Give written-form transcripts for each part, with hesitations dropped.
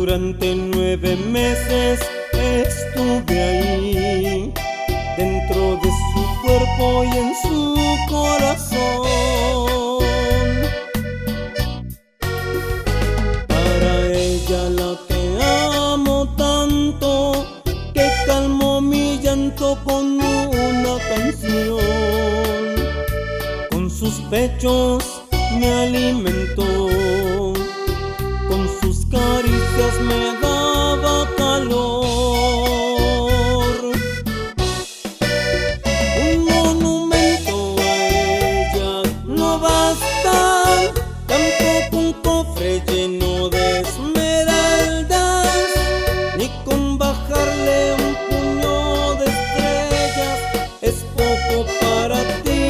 Durante 9 meses estuve ahí, dentro de su cuerpo y en su corazón. Para ella, la que amo tanto, que calmó mi llanto con una canción. Con sus pechos me alimentó, con sus caricias me daba calor. Un monumento a ella no basta, tampoco un cofre lleno de esmeraldas, ni con bajarle un puño de estrellas es poco para ti,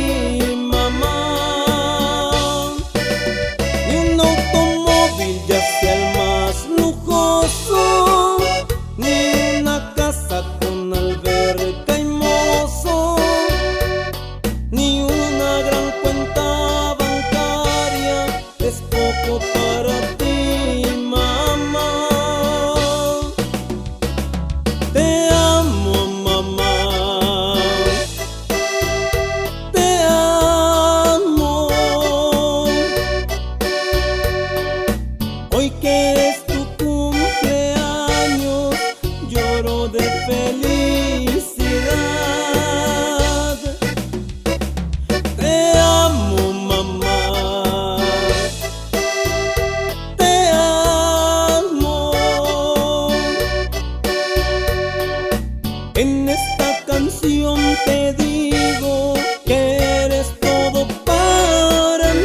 mamá. Ni un automóvil, ya sea el más lujoso, ni una casa con alberca y mozo, ni una gran cuenta bancaria es poco para ti, mamá. Te amo, mamá, te amo. Hoy que es tu cumpleaños, lloro de felicidad. Te amo, mamá, te amo. En esta canción te digo que eres todo para mí.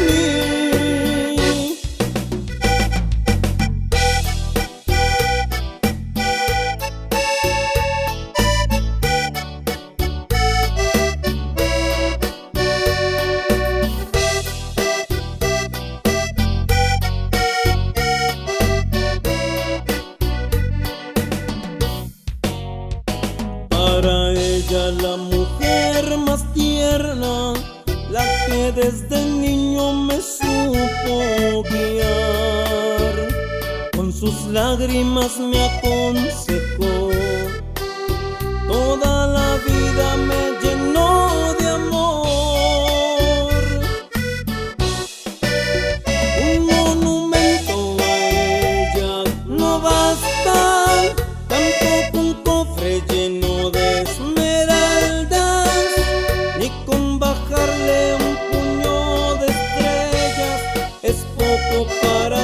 Para ella, la mujer más tierna, la que desde niño me supo guiar, con sus lágrimas me aconsejó, toda la vida me llenó de amor. Un monumento a ella no basta, tampoco un cofre lleno de esmeraldas, ni con bajarle un puño de estrellas es poco para